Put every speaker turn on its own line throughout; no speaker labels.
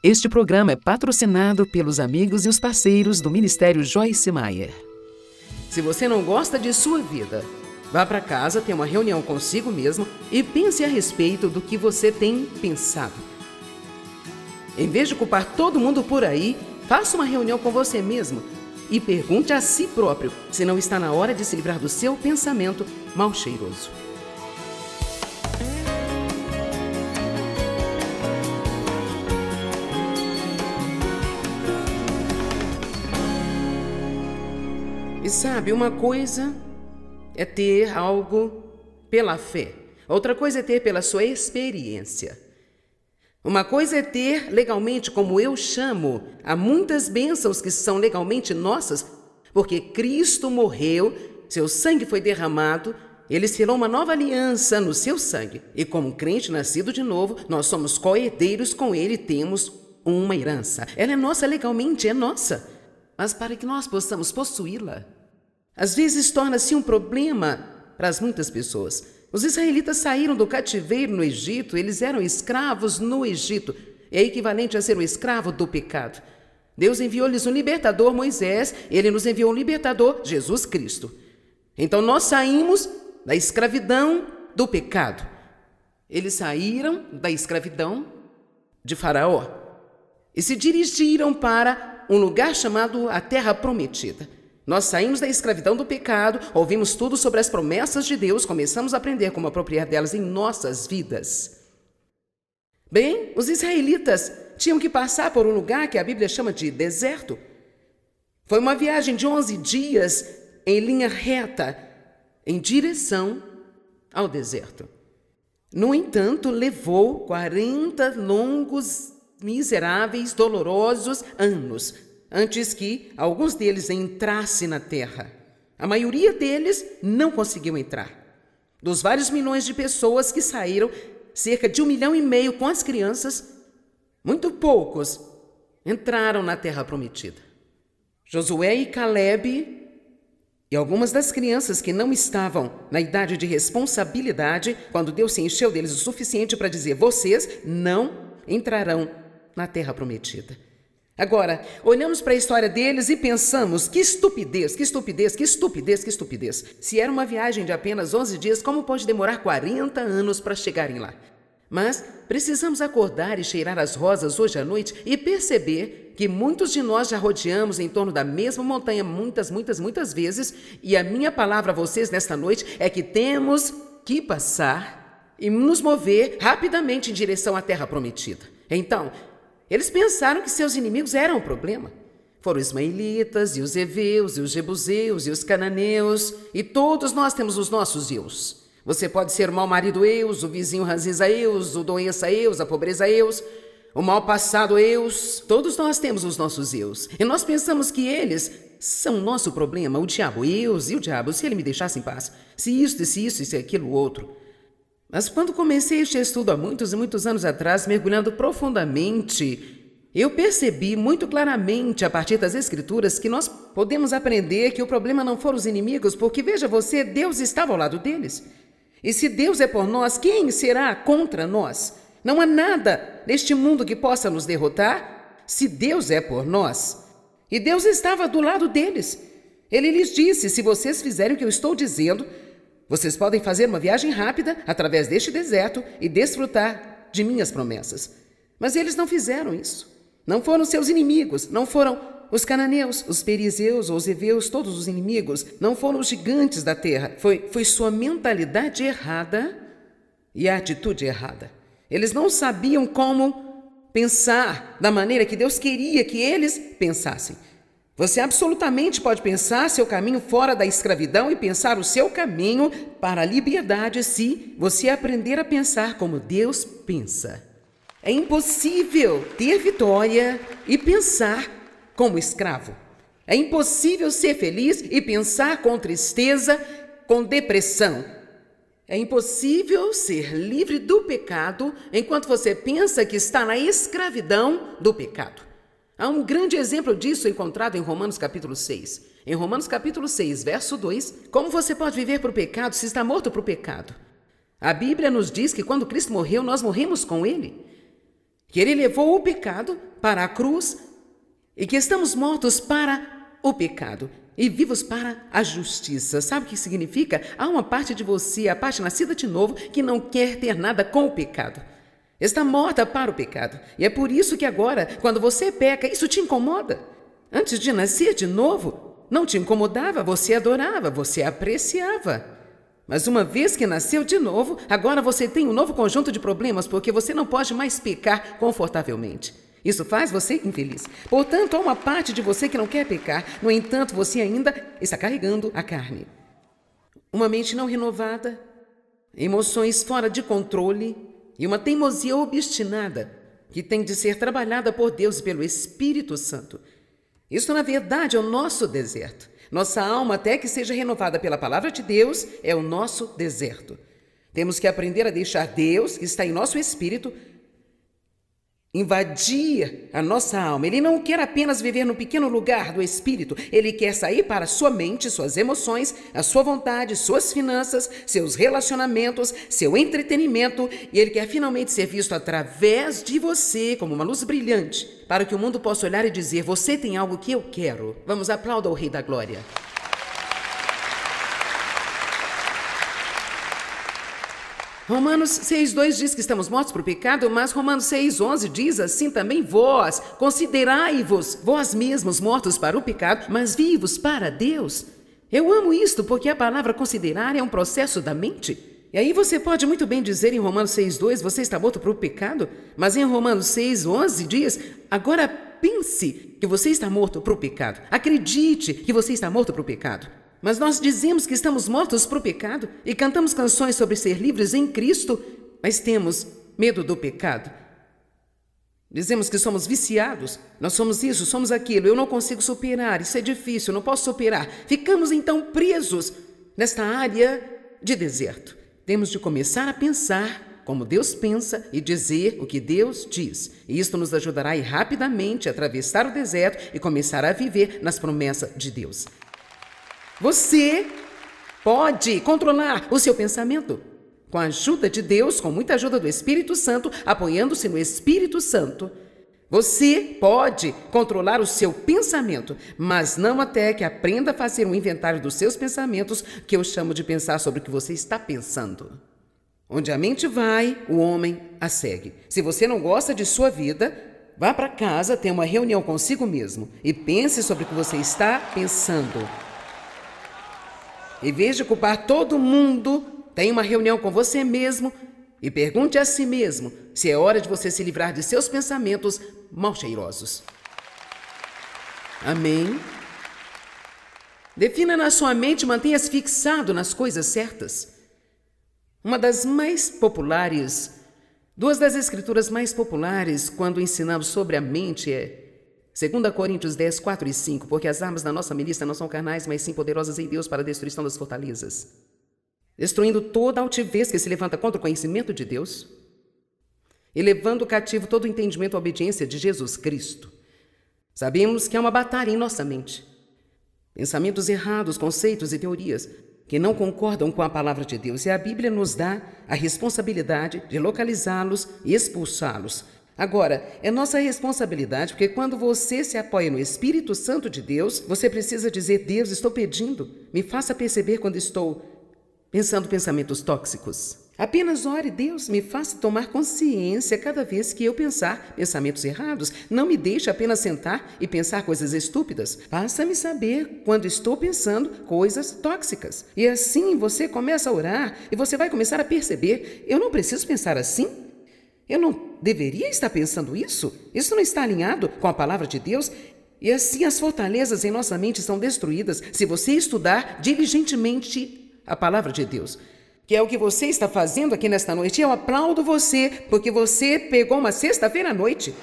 Este programa é patrocinado pelos amigos e os parceiros do Ministério Joyce Meyer.
Se você não gosta de sua vida, vá para casa, tenha uma reunião consigo mesmo e pense a respeito do que você tem pensado. Em vez de culpar todo mundo por aí, faça uma reunião com você mesmo e pergunte a si próprio se não está na hora de se livrar do seu pensamento mal cheiroso. E sabe, uma coisa é ter algo pela fé, outra coisa é ter pela sua experiência. Uma coisa é ter legalmente, como eu chamo, há muitas bênçãos que são legalmente nossas, porque Cristo morreu, seu sangue foi derramado, ele selou uma nova aliança no seu sangue. E como crente nascido de novo, nós somos co-herdeiros com ele, temos uma herança. Ela é nossa legalmente, é nossa. Mas para que nós possamos possuí-la, às vezes torna-se um problema para as muitas pessoas. Os israelitas saíram do cativeiro no Egito, eles eram escravos no Egito. É equivalente a ser um escravo do pecado. Deus enviou-lhes um libertador, Moisés, ele nos enviou um libertador, Jesus Cristo. Então nós saímos da escravidão do pecado. Eles saíram da escravidão de Faraó e se dirigiram para um lugar chamado a Terra Prometida. Nós saímos da escravidão do pecado, ouvimos tudo sobre as promessas de Deus, começamos a aprender como apropriar delas em nossas vidas. Bem, os israelitas tinham que passar por um lugar que a Bíblia chama de deserto. Foi uma viagem de 11 dias em linha reta, em direção ao deserto. No entanto, levou 40 longos, miseráveis, dolorosos anos antes que alguns deles entrassem na terra. A maioria deles não conseguiu entrar. Dos vários milhões de pessoas que saíram, cerca de 1,5 milhão com as crianças, muito poucos entraram na terra prometida. Josué e Caleb e algumas das crianças que não estavam na idade de responsabilidade, quando Deus se encheu deles o suficiente para dizer: vocês não entrarão na terra prometida. Agora, olhamos para a história deles e pensamos: que estupidez, que estupidez, que estupidez, que estupidez. Se era uma viagem de apenas 11 dias, como pode demorar 40 anos para chegarem lá? Mas precisamos acordar e cheirar as rosas hoje à noite e perceber que muitos de nós já rodeamos em torno da mesma montanha muitas vezes, e a minha palavra a vocês nesta noite é que temos que passar e nos mover rapidamente em direção à terra prometida. Então, eles pensaram que seus inimigos eram o problema. Foram os ismaelitas, e os heveus, e os jebuseus, e os cananeus, e todos nós temos os nossos eus. Você pode ser o mau marido eus, o vizinho ranzinza eus, o doença eus, a pobreza eus, o mal passado eus. Todos nós temos os nossos eus. E nós pensamos que eles são o nosso problema, o diabo eus, e o diabo, se ele me deixasse em paz, se isso, e se isso, e se aquilo outro. Mas quando comecei este estudo há muitos e muitos anos atrás, mergulhando profundamente, eu percebi muito claramente, a partir das Escrituras, que nós podemos aprender que o problema não foram os inimigos, porque, veja você, Deus estava ao lado deles. E se Deus é por nós, quem será contra nós? Não há nada neste mundo que possa nos derrotar se Deus é por nós. E Deus estava do lado deles. Ele lhes disse: se vocês fizerem o que eu estou dizendo, vocês podem fazer uma viagem rápida através deste deserto e desfrutar de minhas promessas. Mas eles não fizeram isso. Não foram seus inimigos, não foram os cananeus, os perizeus ou os heveus, todos os inimigos, não foram os gigantes da terra. Foi sua mentalidade errada e a atitude errada. Eles não sabiam como pensar da maneira que Deus queria que eles pensassem. Você absolutamente pode pensar seu caminho fora da escravidão e pensar o seu caminho para a liberdade se você aprender a pensar como Deus pensa. É impossível ter vitória e pensar como escravo. É impossível ser feliz e pensar com tristeza, com depressão. É impossível ser livre do pecado enquanto você pensa que está na escravidão do pecado. Há um grande exemplo disso encontrado em Romanos capítulo 6. Em Romanos capítulo 6, verso 2, como você pode viver para o pecado se está morto para o pecado? A Bíblia nos diz que quando Cristo morreu, nós morremos com Ele. que Ele levou o pecado para a cruz e que estamos mortos para o pecado e vivos para a justiça. Sabe o que significa? Há uma parte de você, a parte nascida de novo, que não quer ter nada com o pecado. Está morta para o pecado. E é por isso que agora, quando você peca, isso te incomoda. Antes de nascer de novo, não te incomodava, você adorava, você apreciava. Mas uma vez que nasceu de novo, agora você tem um novo conjunto de problemas, porque você não pode mais pecar confortavelmente. Isso faz você infeliz. Portanto, há uma parte de você que não quer pecar, no entanto, você ainda está carregando a carne. Uma mente não renovada, emoções fora de controle e uma teimosia obstinada que tem de ser trabalhada por Deus e pelo Espírito Santo. Isso, na verdade, é o nosso deserto. Nossa alma, até que seja renovada pela palavra de Deus, é o nosso deserto. Temos que aprender a deixar Deus, que está em nosso espírito, invadir a nossa alma. Ele não quer apenas viver no pequeno lugar do espírito. Ele quer sair para a sua mente, suas emoções, a sua vontade, suas finanças, seus relacionamentos, seu entretenimento. E ele quer finalmente ser visto através de você como uma luz brilhante, para que o mundo possa olhar e dizer: você tem algo que eu quero. Vamos, aplaudir o Rei da Glória. Romanos 6,2 diz que estamos mortos para o pecado, mas Romanos 6,11 diz assim também: vós, considerai-vos vós mesmos mortos para o pecado, mas vivos para Deus. Eu amo isto porque a palavra considerar é um processo da mente. E aí você pode muito bem dizer em Romanos 6,2, você está morto para o pecado, mas em Romanos 6,11 diz: agora pense que você está morto para o pecado. Acredite que você está morto para o pecado. Mas nós dizemos que estamos mortos para o pecado e cantamos canções sobre ser livres em Cristo, mas temos medo do pecado. Dizemos que somos viciados, nós somos isso, somos aquilo, eu não consigo superar, isso é difícil, eu não posso superar. Ficamos então presos nesta área de deserto. Temos de começar a pensar como Deus pensa e dizer o que Deus diz. E isto nos ajudará a ir rapidamente a atravessar o deserto e começar a viver nas promessas de Deus. Você pode controlar o seu pensamento com a ajuda de Deus, com muita ajuda do Espírito Santo, apoiando-se no Espírito Santo. Você pode controlar o seu pensamento, mas não até que aprenda a fazer um inventário dos seus pensamentos, que eu chamo de pensar sobre o que você está pensando. Onde a mente vai, o homem a segue. Se você não gosta de sua vida, vá para casa, tenha uma reunião consigo mesmo e pense sobre o que você está pensando. Em vez de culpar todo mundo, tenha uma reunião com você mesmo e pergunte a si mesmo se é hora de você se livrar de seus pensamentos mal-cheirosos. Amém? Defina na sua mente e mantenha-se fixado nas coisas certas. Uma das mais populares, duas das escrituras mais populares quando ensinamos sobre a mente é 2 Coríntios 10, 4 e 5, porque as armas da nossa milícia não são carnais, mas sim poderosas em Deus para a destruição das fortalezas, destruindo toda altivez que se levanta contra o conhecimento de Deus e levando cativo todo o entendimento à obediência de Jesus Cristo. Sabemos que há uma batalha em nossa mente. Pensamentos errados, conceitos e teorias que não concordam com a palavra de Deus, e a Bíblia nos dá a responsabilidade de localizá-los e expulsá-los. Agora, é nossa responsabilidade, porque quando você se apoia no Espírito Santo de Deus, você precisa dizer: Deus, estou pedindo, me faça perceber quando estou pensando pensamentos tóxicos. Apenas ore: Deus, me faça tomar consciência cada vez que eu pensar pensamentos errados. Não me deixe apenas sentar e pensar coisas estúpidas. Faça-me saber quando estou pensando coisas tóxicas. E assim você começa a orar e você vai começar a perceber: eu não preciso pensar assim. Eu não deveria estar pensando isso? Isso não está alinhado com a palavra de Deus? E assim as fortalezas em nossa mente são destruídas se você estudar diligentemente a palavra de Deus, que é o que você está fazendo aqui nesta noite. Eu aplaudo você, porque você pegou uma sexta-feira à noite,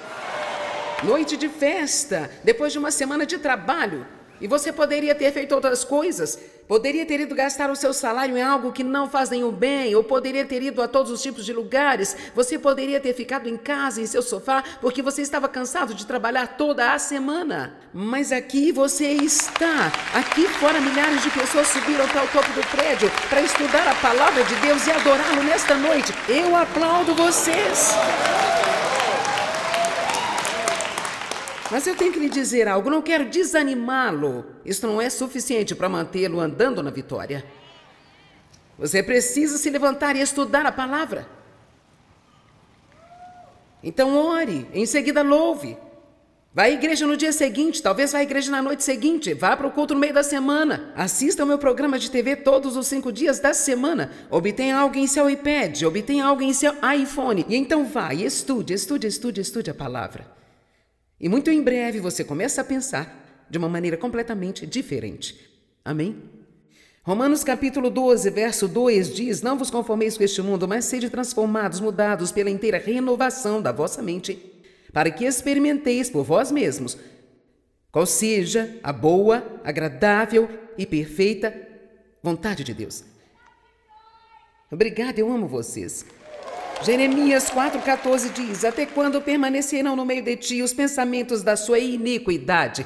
noite de festa, depois de uma semana de trabalho, e você poderia ter feito outras coisas, poderia ter ido gastar o seu salário em algo que não faz nenhum bem, ou poderia ter ido a todos os tipos de lugares, você poderia ter ficado em casa, em seu sofá, porque você estava cansado de trabalhar toda a semana. Mas aqui você está, aqui fora milhares de pessoas subiram para o topo do prédio para estudar a palavra de Deus e adorá-lo nesta noite. Eu aplaudo vocês. Mas eu tenho que lhe dizer algo, não quero desanimá-lo. Isso não é suficiente para mantê-lo andando na vitória. Você precisa se levantar e estudar a palavra. Então ore, em seguida louve. Vá à igreja no dia seguinte, talvez vá à igreja na noite seguinte, vá para o culto no meio da semana. Assista ao meu programa de TV todos os 5 dias da semana. Obtenha algo em seu iPad, obtenha algo em seu iPhone. E então vá e estude a palavra. E muito em breve você começa a pensar de uma maneira completamente diferente. Amém? Romanos capítulo 12, verso 2 diz: não vos conformeis com este mundo, mas sede transformados, mudados pela inteira renovação da vossa mente, para que experimenteis por vós mesmos qual seja a boa, agradável e perfeita vontade de Deus. Obrigada, eu amo vocês. Jeremias 4,14 diz: até quando permanecerão no meio de ti os pensamentos da sua iniquidade?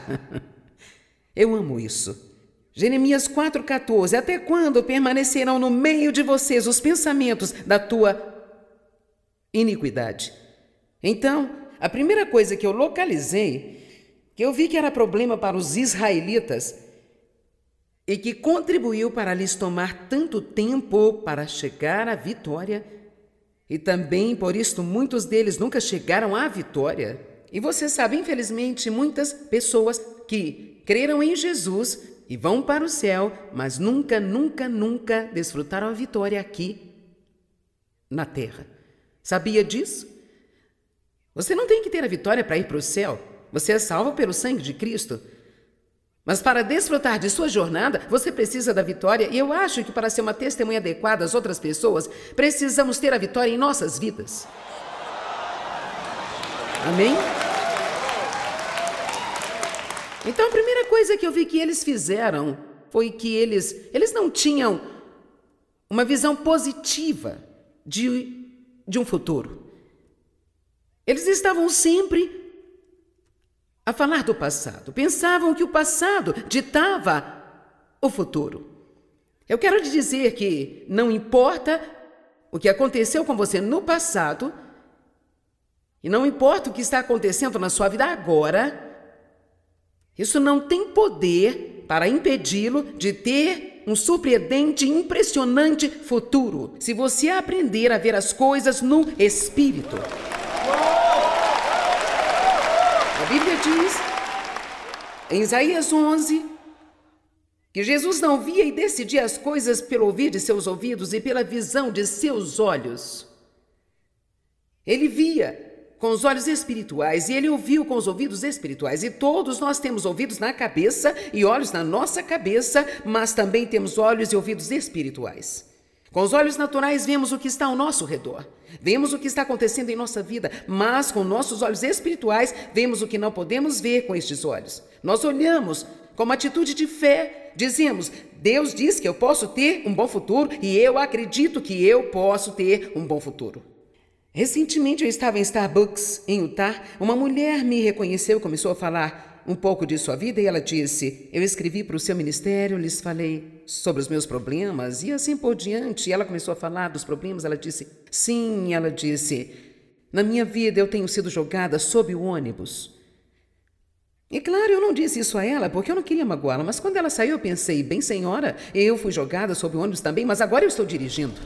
Eu amo isso. Jeremias 4,14: até quando permanecerão no meio de vocês os pensamentos da tua iniquidade? Então, a primeira coisa que eu localizei, que eu vi que era problema para os israelitas e que contribuiu para lhes tomar tanto tempo para chegar à vitória, e também por isto muitos deles nunca chegaram à vitória. E você sabe, infelizmente, muitas pessoas que creram em Jesus e vão para o céu, mas nunca desfrutaram a vitória aqui na terra. Sabia disso? Você não tem que ter a vitória para ir para o céu. Você é salvo pelo sangue de Cristo. Mas para desfrutar de sua jornada, você precisa da vitória. E eu acho que para ser uma testemunha adequada às outras pessoas, precisamos ter a vitória em nossas vidas. Amém? Então, a primeira coisa que eu vi que eles fizeram foi que eles não tinham uma visão positiva de um futuro. Eles estavam sempre a falar do passado. Pensavam que o passado ditava o futuro. Eu quero lhe dizer que não importa o que aconteceu com você no passado, e não importa o que está acontecendo na sua vida agora, isso não tem poder para impedi-lo de ter um surpreendente e impressionante futuro, se você aprender a ver as coisas no Espírito. A Bíblia diz, em Isaías 11, que Jesus não via e decidia as coisas pelo ouvir de seus ouvidos e pela visão de seus olhos. Ele via com os olhos espirituais e ele ouviu com os ouvidos espirituais. E todos nós temos ouvidos na cabeça e olhos na nossa cabeça, mas também temos olhos e ouvidos espirituais. Com os olhos naturais vemos o que está ao nosso redor, vemos o que está acontecendo em nossa vida, mas com nossos olhos espirituais vemos o que não podemos ver com estes olhos. Nós olhamos com uma atitude de fé, dizemos: Deus diz que eu posso ter um bom futuro e eu acredito que eu posso ter um bom futuro. Recentemente eu estava em Starbucks, em Utah. Uma mulher me reconheceu, começou a falar um pouco de sua vida e ela disse: eu escrevi para o seu ministério, lhes falei sobre os meus problemas e assim por diante. E ela começou a falar dos problemas, ela disse: sim, ela disse, na minha vida eu tenho sido jogada sob o ônibus. E claro, eu não disse isso a ela porque eu não queria magoá-la, mas quando ela saiu eu pensei: bem senhora, eu fui jogada sob o ônibus também, mas agora eu estou dirigindo.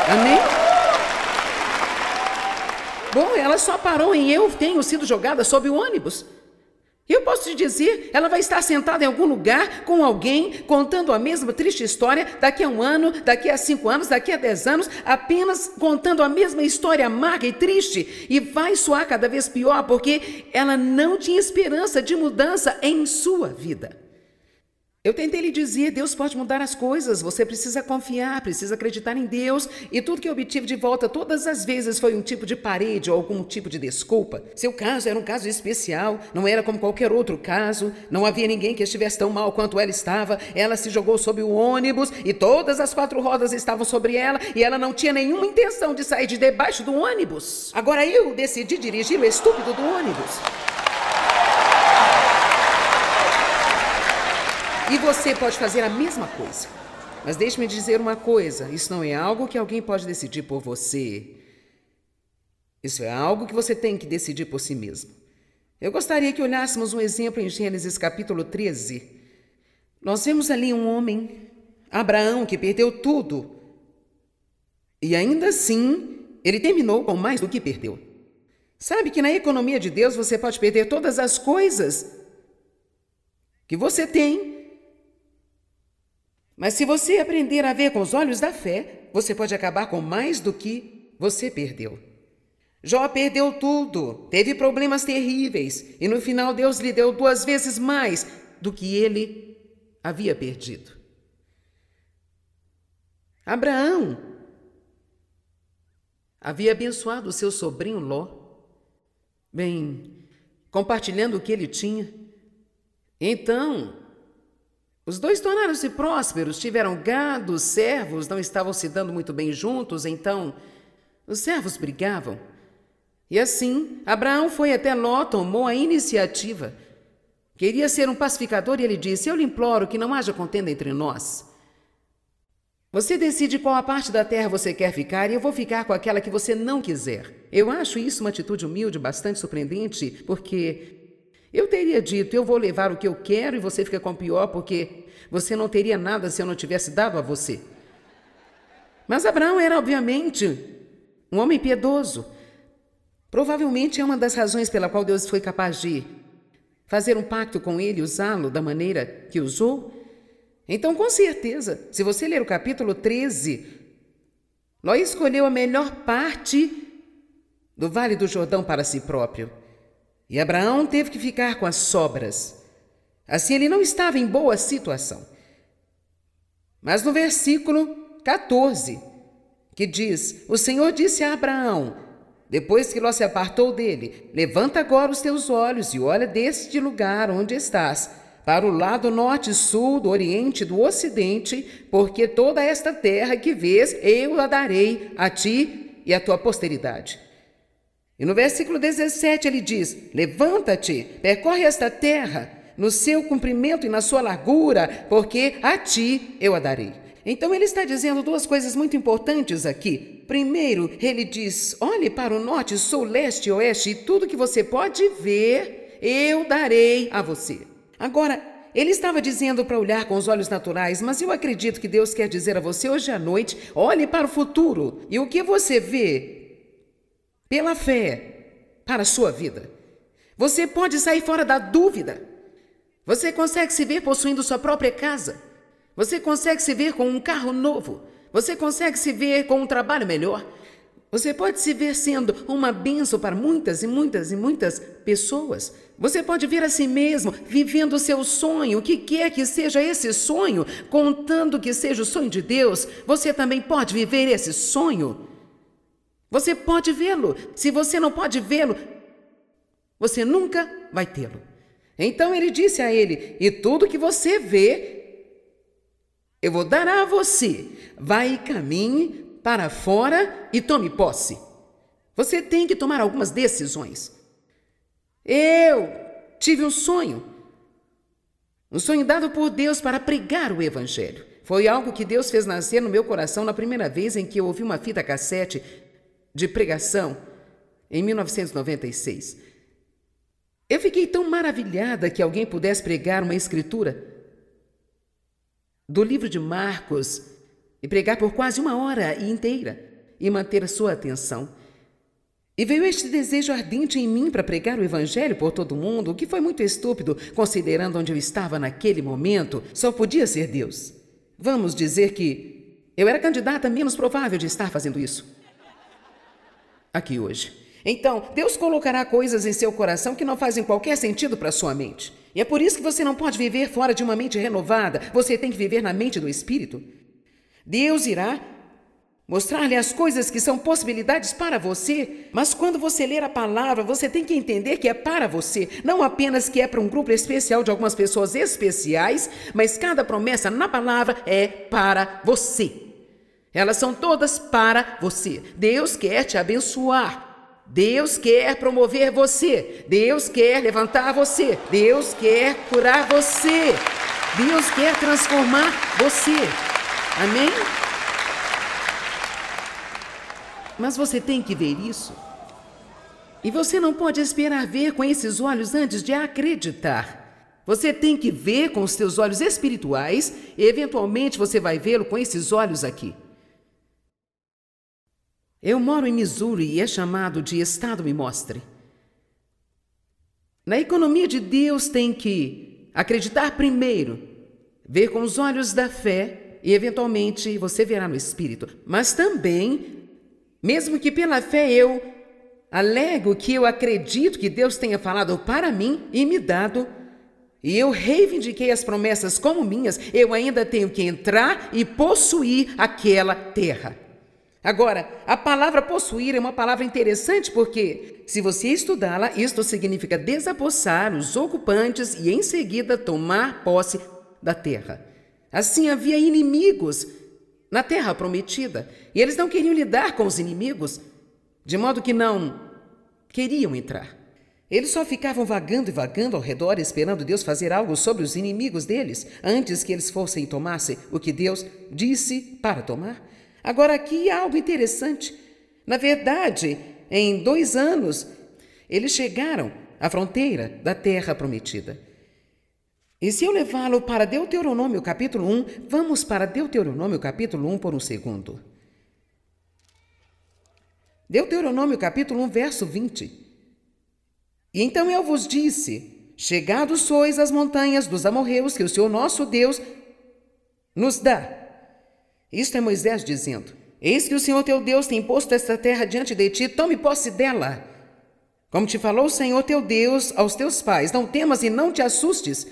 Amém? Bom, ela só parou em eu tenho sido jogada sob o ônibus. Eu posso te dizer, ela vai estar sentada em algum lugar com alguém contando a mesma triste história daqui a 1 ano, daqui a 5 anos, daqui a 10 anos, apenas contando a mesma história amarga e triste, e vai soar cada vez pior porque ela não tinha esperança de mudança em sua vida. Eu tentei lhe dizer: Deus pode mudar as coisas, você precisa confiar, precisa acreditar em Deus, e tudo que eu obtive de volta todas as vezes foi um tipo de parede ou algum tipo de desculpa. Seu caso era um caso especial, não era como qualquer outro caso, não havia ninguém que estivesse tão mal quanto ela estava. Ela se jogou sob o ônibus e todas as 4 rodas estavam sobre ela e ela não tinha nenhuma intenção de sair de debaixo do ônibus. Agora eu decidi dirigir o estúpido do ônibus. E você pode fazer a mesma coisa. Mas deixe-me dizer uma coisa, isso não é algo que alguém pode decidir por você. Isso é algo que você tem que decidir por si mesmo. Eu gostaria que olhássemos um exemplo em Gênesis capítulo 13. Nós vemos ali um homem, Abraão, que perdeu tudo. E ainda assim, ele terminou com mais do que perdeu. Sabe que na economia de Deus você pode perder todas as coisas que você tem. Mas se você aprender a ver com os olhos da fé, você pode acabar com mais do que você perdeu. Jó perdeu tudo, teve problemas terríveis, e no final Deus lhe deu 2 vezes mais do que ele havia perdido. Abraão havia abençoado o seu sobrinho Ló, bem, compartilhando o que ele tinha. Então, os dois tornaram-se prósperos, tiveram gado, servos, não estavam se dando muito bem juntos, então os servos brigavam. E assim, Abraão foi até Ló, tomou a iniciativa. Queria ser um pacificador e ele disse: eu lhe imploro que não haja contenda entre nós. Você decide qual a parte da terra você quer ficar e eu vou ficar com aquela que você não quiser. Eu acho isso uma atitude humilde, bastante surpreendente, porque eu teria dito: eu vou levar o que eu quero e você fica com o pior, porque você não teria nada se eu não tivesse dado a você. Mas Abraão era, obviamente, um homem piedoso. Provavelmente é uma das razões pela qual Deus foi capaz de fazer um pacto com ele e usá-lo da maneira que usou. Então, com certeza, se você ler o capítulo 13, Ló escolheu a melhor parte do Vale do Jordão para si próprio. E Abraão teve que ficar com as sobras. Assim, ele não estava em boa situação. Mas no versículo 14, que diz: o Senhor disse a Abraão, depois que Ló se apartou dele: levanta agora os teus olhos e olha deste lugar onde estás, para o lado norte, sul, do oriente, do ocidente, porque toda esta terra que vês, eu a darei a ti e à tua posteridade. E no versículo 17 ele diz: levanta-te, percorre esta terra, no seu comprimento e na sua largura, porque a ti eu a darei. Então ele está dizendo 2 coisas muito importantes aqui. Primeiro, ele diz: olhe para o norte, sul, leste e oeste, e tudo que você pode ver, eu darei a você. Agora, ele estava dizendo para olhar com os olhos naturais, mas eu acredito que Deus quer dizer a você hoje à noite: olhe para o futuro, e o que você vê pela fé para a sua vida. Você pode sair fora da dúvida. Você consegue se ver possuindo sua própria casa. Você consegue se ver com um carro novo. Você consegue se ver com um trabalho melhor. Você pode se ver sendo uma bênção para muitas e muitas e muitas pessoas. Você pode ver a si mesmo vivendo o seu sonho, o que quer que seja esse sonho, contando que seja o sonho de Deus. Você também pode viver esse sonho. Você pode vê-lo. Se você não pode vê-lo, você nunca vai tê-lo. Então ele disse a ele: e tudo que você vê, eu vou dar a você. Vai e caminhe para fora e tome posse. Você tem que tomar algumas decisões. Eu tive um sonho dado por Deus para pregar o Evangelho. Foi algo que Deus fez nascer no meu coração na primeira vez em que eu ouvi uma fita cassete de pregação, em 1996. Eu fiquei tão maravilhada que alguém pudesse pregar uma escritura do livro de Marcos e pregar por quase 1 hora inteira e manter a sua atenção. E veio este desejo ardente em mim para pregar o Evangelho por todo mundo, o que foi muito estúpido, considerando onde eu estava naquele momento. Só podia ser Deus. Vamos dizer que eu era a candidata menos provável de estar fazendo isso aqui hoje. Então, Deus colocará coisas em seu coração que não fazem qualquer sentido para sua mente. E é por isso que você não pode viver fora de uma mente renovada. Você tem que viver na mente do Espírito. Deus irá mostrar-lhe as coisas que são possibilidades para você, mas quando você ler a palavra, você tem que entender que é para você, não apenas que é para um grupo especial de algumas pessoas especiais, mas cada promessa na palavra é para você. Elas são todas para você. Deus quer te abençoar. Deus quer promover você. Deus quer levantar você. Deus quer curar você. Deus quer transformar você. Amém? Mas você tem que ver isso E você não pode esperar ver com esses olhos antes de acreditar. Você tem que ver com os seus olhos espirituais e, eventualmente, você vai vê-lo com esses olhos aqui. Eu moro em Missouri e é chamado de Estado Me Mostre. Na economia de Deus tem que acreditar primeiro, ver com os olhos da fé e, eventualmente, você verá no Espírito. Mas também, mesmo que pela fé eu alego que eu acredito que Deus tenha falado para mim e me dado, e eu reivindiquei as promessas como minhas, eu ainda tenho que entrar e possuir aquela terra. Agora, a palavra possuir é uma palavra interessante porque, se você estudá-la, isto significa desapossar os ocupantes e, em seguida, tomar posse da terra. Assim, havia inimigos na terra prometida e eles não queriam lidar com os inimigos, de modo que não queriam entrar. Eles só ficavam vagando e vagando ao redor, esperando Deus fazer algo sobre os inimigos deles, antes que eles fossem e tomassem o que Deus disse para tomar. Agora, aqui há algo interessante. Na verdade, em 2 anos, eles chegaram à fronteira da terra prometida. E se eu levá-lo para Deuteronômio capítulo 1, vamos para Deuteronômio capítulo 1 por um segundo. Deuteronômio capítulo 1, verso 20. E então eu vos disse, chegados sois às montanhas dos amorreus que o Senhor nosso Deus nos dá. Isto é Moisés dizendo, eis que o Senhor teu Deus tem posto esta terra diante de ti, tome posse dela. Como te falou o Senhor teu Deus aos teus pais, não temas e não te assustes.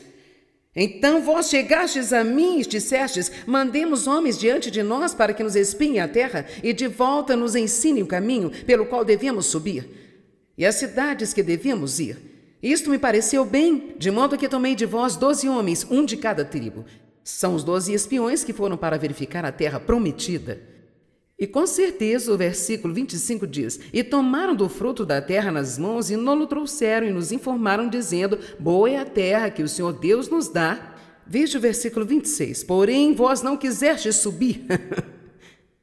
Então vós chegastes a mim e dissestes, mandemos homens diante de nós para que nos espiem a terra e de volta nos ensinem o caminho pelo qual devemos subir e as cidades que devemos ir. Isto me pareceu bem, de modo que tomei de vós 12 homens, um de cada tribo. São os 12 espiões que foram para verificar a terra prometida. E com certeza o versículo 25 diz, e tomaram do fruto da terra nas mãos e nos trouxeram e nos informaram dizendo, boa é a terra que o Senhor Deus nos dá. Veja o versículo 26, porém vós não quisestes subir,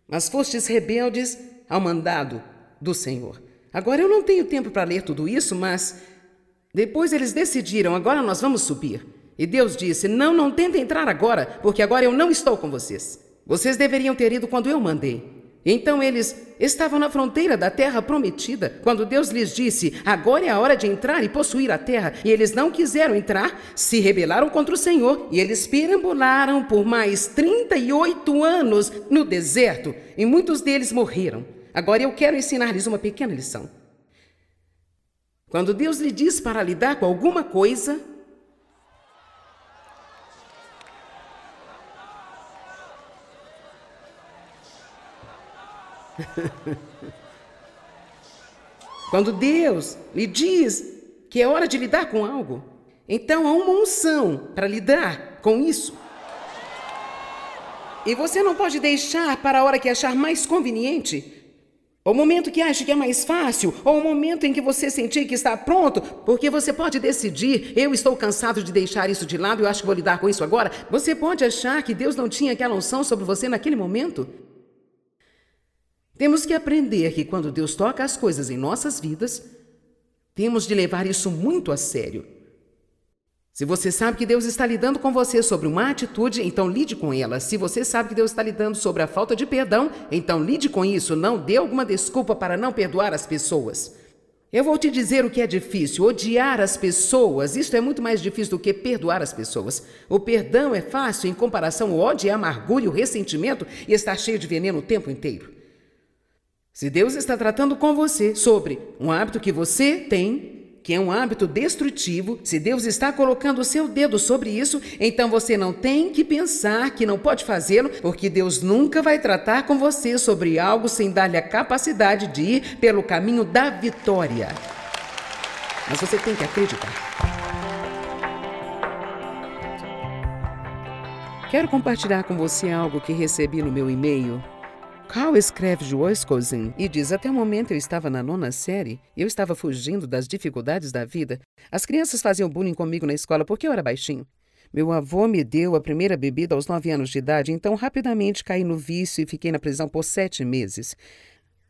mas fostes rebeldes ao mandado do Senhor. Agora eu não tenho tempo para ler tudo isso, mas depois eles decidiram, agora nós vamos subir. E Deus disse, não tentem entrar agora, porque agora eu não estou com vocês. Vocês deveriam ter ido quando eu mandei. Então eles estavam na fronteira da terra prometida, quando Deus lhes disse, agora é a hora de entrar e possuir a terra. E eles não quiseram entrar, se rebelaram contra o Senhor, e eles perambularam por mais 38 anos no deserto, e muitos deles morreram. Agora eu quero ensinar-lhes uma pequena lição. Quando Deus lhe diz para lidar com alguma coisa, quando Deus lhe diz que é hora de lidar com algo, então há uma unção para lidar com isso. E você não pode deixar para a hora que achar mais conveniente, ou o momento que acha que é mais fácil, ou o momento em que você sentir que está pronto, porque você pode decidir, eu estou cansado de deixar isso de lado, eu acho que vou lidar com isso agora. Você pode achar que Deus não tinha aquela unção sobre você naquele momento. Temos que aprender que quando Deus toca as coisas em nossas vidas, temos de levar isso muito a sério. Se você sabe que Deus está lidando com você sobre uma atitude, então lide com ela. Se você sabe que Deus está lidando sobre a falta de perdão, então lide com isso. Não dê alguma desculpa para não perdoar as pessoas. Eu vou te dizer o que é difícil. Odiar as pessoas, isto é muito mais difícil do que perdoar as pessoas. O perdão é fácil em comparação ao ódio, a amargura e o ressentimento e estar cheio de veneno o tempo inteiro. Se Deus está tratando com você sobre um hábito que você tem, que é um hábito destrutivo, se Deus está colocando o seu dedo sobre isso, então você não tem que pensar que não pode fazê-lo, porque Deus nunca vai tratar com você sobre algo sem dar-lhe a capacidade de ir pelo caminho da vitória. Mas você tem que acreditar. Quero compartilhar com você algo que recebi no meu e-mail. Carl escreve de Wisconsin e diz, até o momento eu estava na 9ª série, eu estava fugindo das dificuldades da vida. As crianças faziam bullying comigo na escola porque eu era baixinho. Meu avô me deu a primeira bebida aos 9 anos de idade, então rapidamente caí no vício e fiquei na prisão por 7 meses.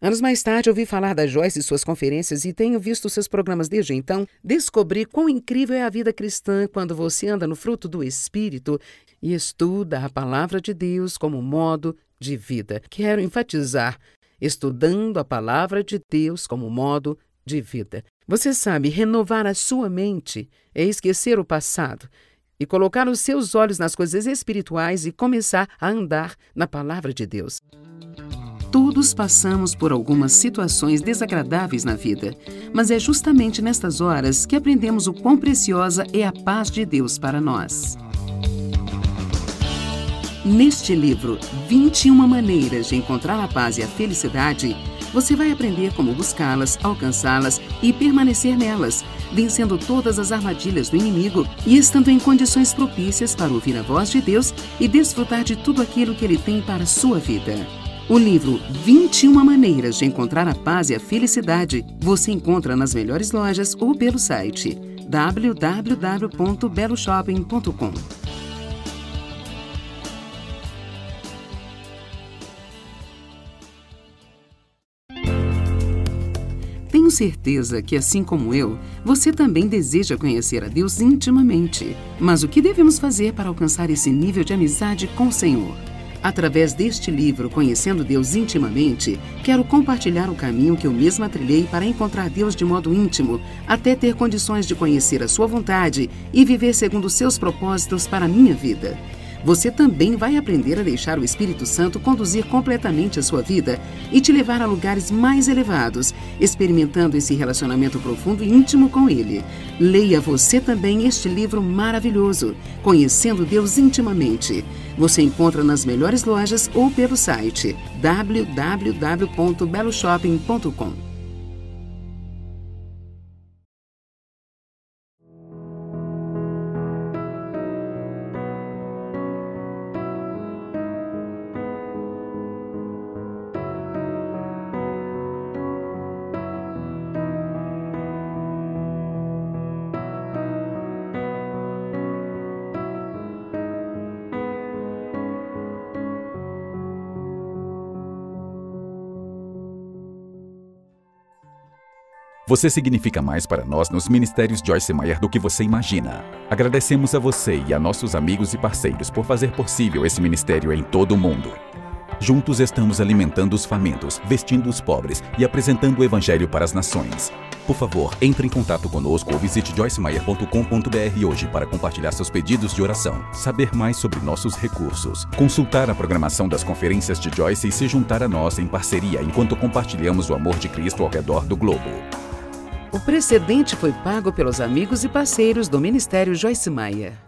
Anos mais tarde, ouvi falar da Joyce e suas conferências e tenho visto seus programas desde então. Descobri quão incrível é a vida cristã quando você anda no fruto do Espírito e estuda a palavra de Deus como modo de vida. Quero enfatizar, estudando a palavra de Deus como modo de vida. Você sabe, renovar a sua mente é esquecer o passado e colocar os seus olhos nas coisas espirituais e começar a andar na palavra de Deus. Todos passamos por algumas situações desagradáveis na vida, mas é justamente nestas horas que aprendemos o quão preciosa é a paz de Deus para nós. Neste livro, 21 maneiras de encontrar a paz e a felicidade, você vai aprender como buscá-las, alcançá-las e permanecer nelas, vencendo todas as armadilhas do inimigo e estando em condições propícias para ouvir a voz de Deus e desfrutar de tudo aquilo que Ele tem para a sua vida. O livro 21 Maneiras de Encontrar a Paz e a Felicidade você encontra nas melhores lojas ou pelo site www.beloshopping.com. Tenho certeza que, assim como eu, você também deseja conhecer a Deus intimamente. Mas o que devemos fazer para alcançar esse nível de amizade com o Senhor? Através deste livro, Conhecendo Deus Intimamente, quero compartilhar o caminho que eu mesma trilhei para encontrar Deus de modo íntimo, até ter condições de conhecer a sua vontade e viver segundo os seus propósitos para a minha vida. Você também vai aprender a deixar o Espírito Santo conduzir completamente a sua vida e te levar a lugares mais elevados, experimentando esse relacionamento profundo e íntimo com Ele. Leia você também este livro maravilhoso, Conhecendo Deus Intimamente. Você encontra nas melhores lojas ou pelo site www.beloshopping.com.
Você significa mais para nós nos Ministérios Joyce Meyer do que você imagina. Agradecemos a você e a nossos amigos e parceiros por fazer possível esse ministério em todo o mundo. Juntos estamos alimentando os famintos, vestindo os pobres e apresentando o Evangelho para as nações. Por favor, entre em contato conosco ou visite joycemeyer.com.br hoje para compartilhar seus pedidos de oração, saber mais sobre nossos recursos, consultar a programação das conferências de Joyce e se juntar a nós em parceria enquanto compartilhamos o amor de Cristo ao redor do globo.
O precedente foi pago pelos amigos e parceiros do Ministério Joyce Meyer.